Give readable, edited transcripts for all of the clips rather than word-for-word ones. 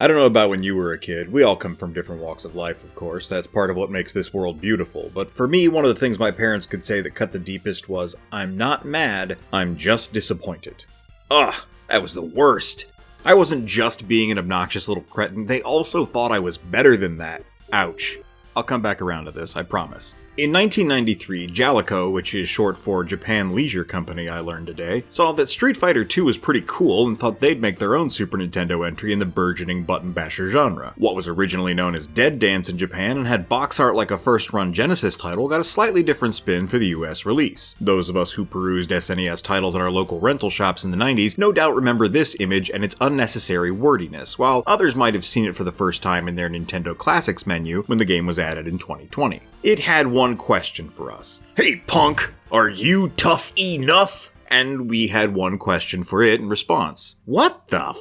I don't know about when you were a kid, we all come from different walks of life, of course, that's part of what makes this world beautiful, but for me, one of the things my parents could say that cut the deepest was, I'm not mad, I'm just disappointed. Ugh, that was the worst. I wasn't just being an obnoxious little cretin, they also thought I was better than that. Ouch. I'll come back around to this, I promise. In 1993, Jaleco, which is short for Japan Leisure Company I learned today, saw that Street Fighter II was pretty cool and thought they'd make their own Super Nintendo entry in the burgeoning button basher genre. What was originally known as Dead Dance in Japan and had box art like a first-run Genesis title got a slightly different spin for the US release. Those of us who perused SNES titles at our local rental shops in the 90s no doubt remember this image and its unnecessary wordiness, while others might have seen it for the first time in their Nintendo Classics menu when the game was added in 2020. It had one question for us. Hey punk, are you tough enough? And we had one question for it in response. What the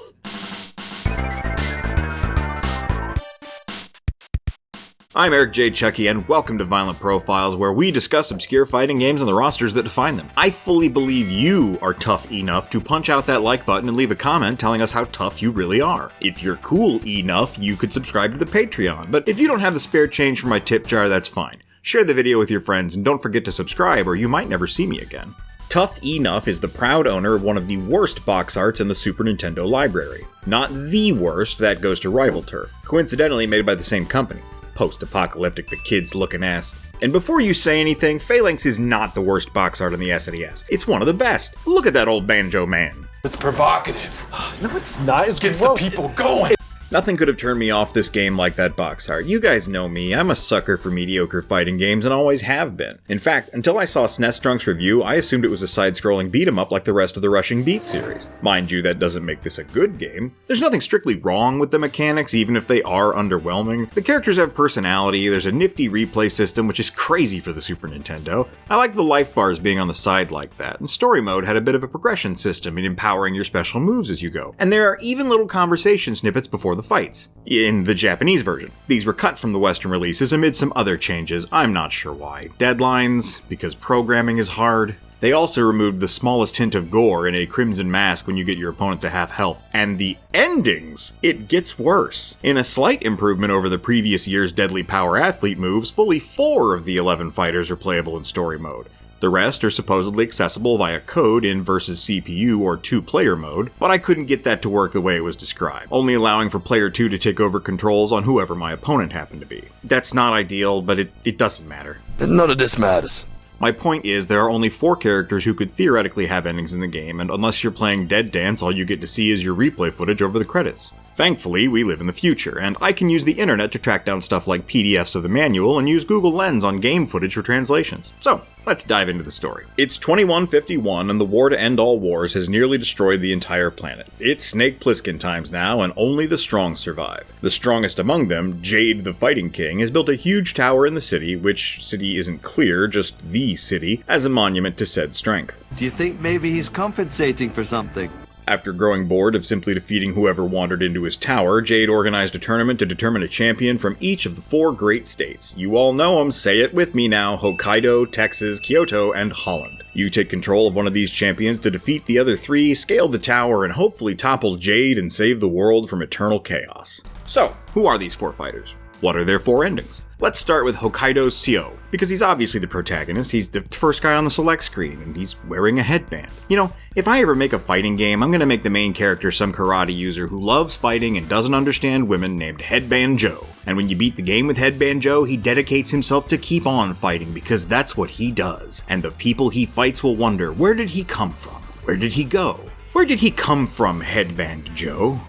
I'm Eric J. Chucky, and welcome to Violent Profiles, where we discuss obscure fighting games and the rosters that define them. I fully believe you are tough enough to punch out that like button and leave a comment telling us how tough you really are. If you're cool enough, you could subscribe to the Patreon, but if you don't have the spare change for my tip jar, that's fine. Share the video with your friends, and don't forget to subscribe or you might never see me again. Tough Enough is the proud owner of one of the worst box arts in the Super Nintendo library. Not the worst, that goes to Rival Turf, coincidentally made by the same company. Post-apocalyptic the kids looking ass. And before you say anything, Phalanx is not the worst box art on the SNES. It's one of the best. Look at that old banjo man. It's provocative. No, it's not. It gets the people going. Nothing could have turned me off this game like that box art. You guys know me, I'm a sucker for mediocre fighting games and always have been. In fact, until I saw SNES Drunk's review, I assumed it was a side-scrolling beat-em-up like the rest of the Rushing Beat series. Mind you, that doesn't make this a good game. There's nothing strictly wrong with the mechanics, even if they are underwhelming. The characters have personality, there's a nifty replay system, which is crazy for the Super Nintendo. I like the life bars being on the side like that, and story mode had a bit of a progression system in empowering your special moves as you go. And there are even little conversation snippets before the fights. In the Japanese version. These were cut from the Western releases amid some other changes, I'm not sure why. Deadlines, because programming is hard. They also removed the smallest hint of gore in a crimson mask when you get your opponent to half health. And the endings! It gets worse. In a slight improvement over the previous year's Deadly Power Athlete moves, fully 4 of the 11 fighters are playable in story mode. The rest are supposedly accessible via code in versus CPU or 2-player mode, but I couldn't get that to work the way it was described, only allowing for player 2 to take over controls on whoever my opponent happened to be. That's not ideal, but it doesn't matter. None of this matters. My point is, there are only 4 characters who could theoretically have endings in the game, and unless you're playing Dead Dance, all you get to see is your replay footage over the credits. Thankfully, we live in the future, and I can use the internet to track down stuff like PDFs of the manual and use Google Lens on game footage for translations. So, let's dive into the story. It's 2151 and the war to end all wars has nearly destroyed the entire planet. It's Snake Plissken times now, and only the strong survive. The strongest among them, Jade the Fighting King, has built a huge tower in the city, which city isn't clear, just the city, as a monument to said strength. Do you think maybe he's compensating for something? After growing bored of simply defeating whoever wandered into his tower, Jade organized a tournament to determine a champion from each of the 4 great states. You all know them, say it with me now: Hokkaido, Texas, Kyoto, and Holland. You take control of one of these champions to defeat the other 3, scale the tower, and hopefully topple Jade and save the world from eternal chaos. So, who are these 4 fighters? What are their 4 endings? Let's start with Hokkaido's Seo, because he's obviously the protagonist, he's the first guy on the select screen, and he's wearing a headband. You know, if I ever make a fighting game, I'm gonna make the main character some karate user who loves fighting and doesn't understand women named Headband Joe. And when you beat the game with Headband Joe, he dedicates himself to keep on fighting because that's what he does. And the people he fights will wonder, where did he come from? Where did he go? Where did he come from, Headband Joe?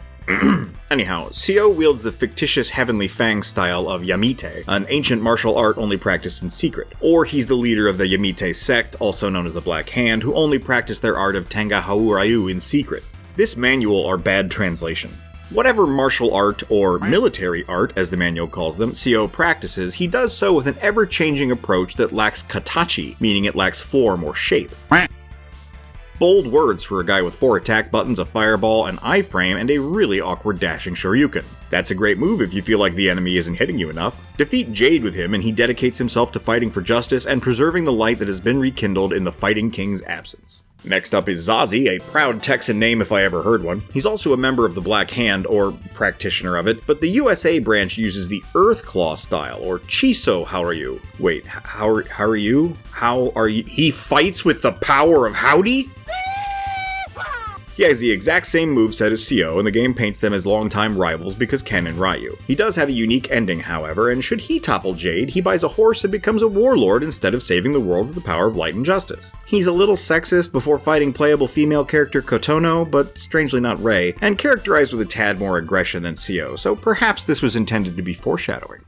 Anyhow, Seo wields the fictitious Heavenly Fang style of Yamite, an ancient martial art only practiced in secret. Or he's the leader of the Yamite sect, also known as the Black Hand, who only practice their art of Tenga Hauryu in secret. This manual are bad translation. Whatever martial art, or military art as the manual calls them, Seo practices, he does so with an ever-changing approach that lacks katachi, meaning it lacks form or shape. Bold words for a guy with 4 attack buttons, a fireball, an iframe, and a really awkward dashing shoryuken. That's a great move if you feel like the enemy isn't hitting you enough. Defeat Jade with him and he dedicates himself to fighting for justice and preserving the light that has been rekindled in the Fighting King's absence. Next up is Zazie, a proud Texan name if I ever heard one. He's also a member of the Black Hand, or practitioner of it, but the USA branch uses the Earth Claw style, or Chiso how are you? Wait, how are you? How are you? He fights with the power of howdy? He has the exact same moveset as CO, and the game paints them as longtime rivals because Ken and Ryu. He does have a unique ending, however, and should he topple Jade, he buys a horse and becomes a warlord instead of saving the world with the power of light and justice. He's a little sexist before fighting playable female character Kotono, but strangely not Rei, and characterized with a tad more aggression than CO, so perhaps this was intended to be foreshadowing.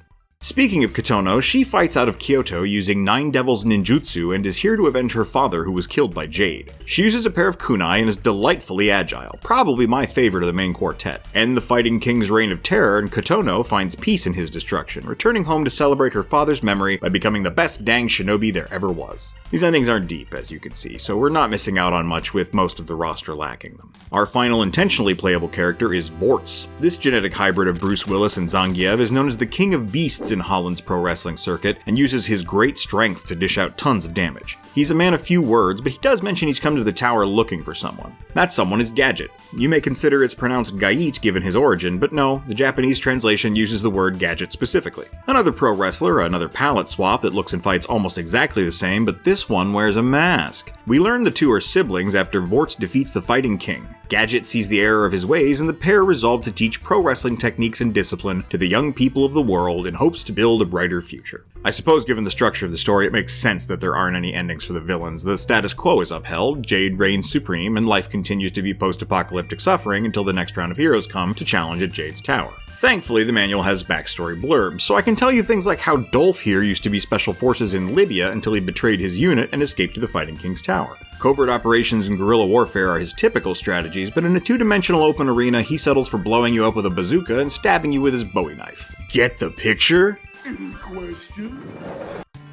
Speaking of Kotono, she fights out of Kyoto using 9 Devils ninjutsu and is here to avenge her father who was killed by Jade. She uses a pair of kunai and is delightfully agile, probably my favorite of the main quartet. End the Fighting King's reign of terror, and Kotono finds peace in his destruction, returning home to celebrate her father's memory by becoming the best dang shinobi there ever was. These endings aren't deep, as you can see, so we're not missing out on much with most of the roster lacking them. Our final intentionally playable character is Vorts. This genetic hybrid of Bruce Willis and Zangief is known as the King of Beasts in Holland's pro wrestling circuit, and uses his great strength to dish out tons of damage. He's a man of few words, but he does mention he's come to the tower looking for someone. That someone is Gadget. You may consider it's pronounced Gait given his origin, but no, the Japanese translation uses the word Gadget specifically. Another pro wrestler, another palette swap that looks and fights almost exactly the same, but this one wears a mask. We learn the two are siblings after Vorts defeats the Fighting King. Gadget sees the error of his ways, and the pair resolve to teach pro wrestling techniques and discipline to the young people of the world in hopes to build a brighter future. I suppose given the structure of the story, it makes sense that there aren't any endings for the villains. The status quo is upheld, Jade reigns supreme, and life continues to be post-apocalyptic suffering until the next round of heroes come to challenge at Jade's tower. Thankfully, the manual has backstory blurbs, so I can tell you things like how Dolph here used to be special forces in Libya until he betrayed his unit and escaped to the Fighting King's tower. Covert operations and guerrilla warfare are his typical strategies, but in a two-dimensional open arena, he settles for blowing you up with a bazooka and stabbing you with his Bowie knife. Get the picture?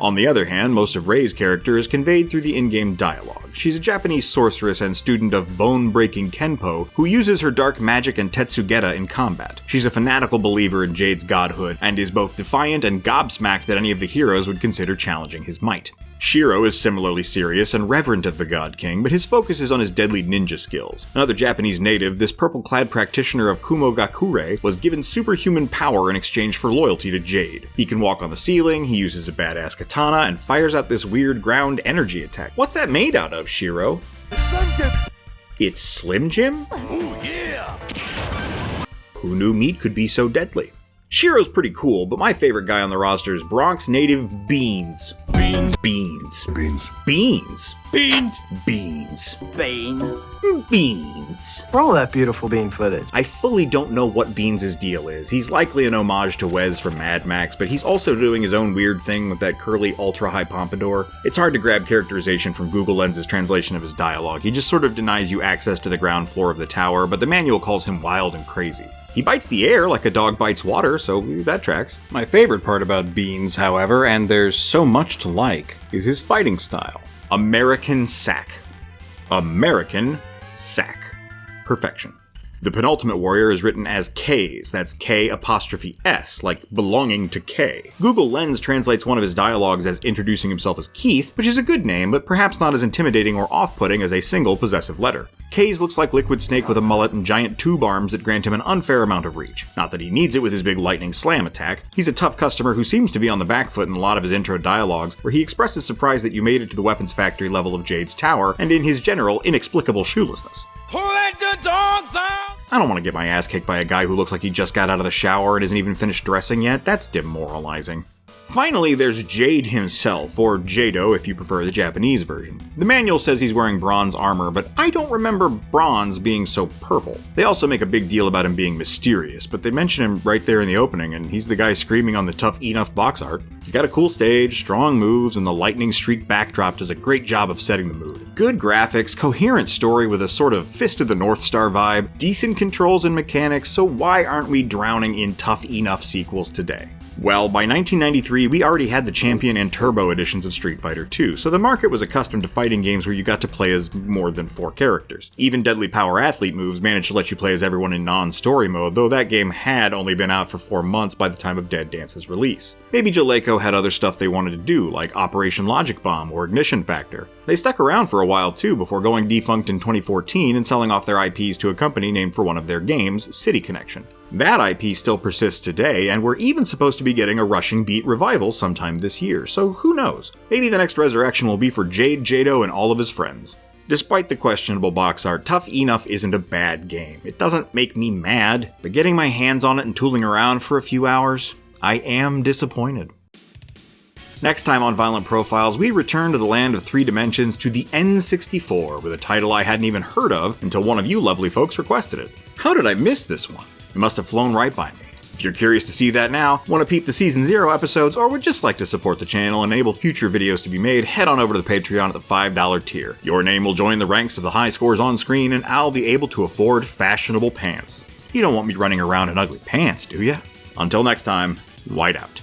On the other hand, most of Rei's character is conveyed through the in-game dialogue. She's a Japanese sorceress and student of bone-breaking Kenpo who uses her dark magic and Tetsugeta in combat. She's a fanatical believer in Jade's godhood and is both defiant and gobsmacked that any of the heroes would consider challenging his might. Shiro is similarly serious and reverent of the God King, but his focus is on his deadly ninja skills. Another Japanese native, this purple-clad practitioner of Kumogakure was given superhuman power in exchange for loyalty to Jade. He can walk on the ceiling, he uses a badass katana, and fires out this weird ground energy attack. What's that made out of, Shiro? It's Slim Jim? Oh, yeah! Who knew meat could be so deadly? Shiro's pretty cool, but my favorite guy on the roster is Bronx native Beans. Beans. Beans. Beans. Beans. Beans. Beans. Bean. Beans. Roll that beautiful bean footage. I fully don't know what Beans' deal is. He's likely an homage to Wes from Mad Max, but he's also doing his own weird thing with that curly ultra-high pompadour. It's hard to grab characterization from Google Lens's translation of his dialogue. He just sort of denies you access to the ground floor of the tower, but the manual calls him wild and crazy. He bites the air like a dog bites water, so that tracks. My favorite part about Beans, however, and there's so much to like, is his fighting style. American Sack. American Sack. Perfection. The penultimate warrior is written as K's, that's K''S, like belonging to K. Google Lens translates one of his dialogues as introducing himself as Keith, which is a good name, but perhaps not as intimidating or off-putting as a single possessive letter. K's looks like Liquid Snake with a mullet and giant tube arms that grant him an unfair amount of reach. Not that he needs it with his big lightning slam attack. He's a tough customer who seems to be on the back foot in a lot of his intro dialogues, where he expresses surprise that you made it to the weapons factory level of Jade's tower, and in his general, inexplicable shoelessness. Who let the dogs out? I don't want to get my ass kicked by a guy who looks like he just got out of the shower and isn't even finished dressing yet. That's demoralizing. Finally, there's Jade himself, or Jado if you prefer the Japanese version. The manual says he's wearing bronze armor, but I don't remember bronze being so purple. They also make a big deal about him being mysterious, but they mention him right there in the opening, and he's the guy screaming on the Tough E Nuff box art. He's got a cool stage, strong moves, and the lightning streak backdrop does a great job of setting the mood. Good graphics, coherent story with a sort of Fist of the North Star vibe, decent controls and mechanics, so why aren't we drowning in Tough E Nuff sequels today? Well, by 1993, we already had the Champion and Turbo editions of Street Fighter II, so the market was accustomed to fighting games where you got to play as more than 4 characters. Even Deadly Power Athlete Moves managed to let you play as everyone in non-story mode, though that game had only been out for 4 months by the time of Dead Dance's release. Maybe Jaleco had other stuff they wanted to do, like Operation Logic Bomb or Ignition Factor. They stuck around for a while too, before going defunct in 2014 and selling off their IPs to a company named for one of their games, City Connection. That IP still persists today, and we're even supposed to be getting a Rushing Beat revival sometime this year, so who knows? Maybe the next resurrection will be for Jade Jado and all of his friends. Despite the questionable box art, Tough Enough isn't a bad game. It doesn't make me mad, but getting my hands on it and tooling around for a few hours, I am disappointed. Next time on Violent Profiles, we return to the land of 3 dimensions to the N64 with a title I hadn't even heard of until one of you lovely folks requested it. How did I miss this one? It must have flown right by me. If you're curious to see that now, want to peep the Season 0 episodes, or would just like to support the channel and enable future videos to be made, head on over to the Patreon at the $5 tier. Your name will join the ranks of the high scores on screen, and I'll be able to afford fashionable pants. You don't want me running around in ugly pants, do ya? Until next time, white out.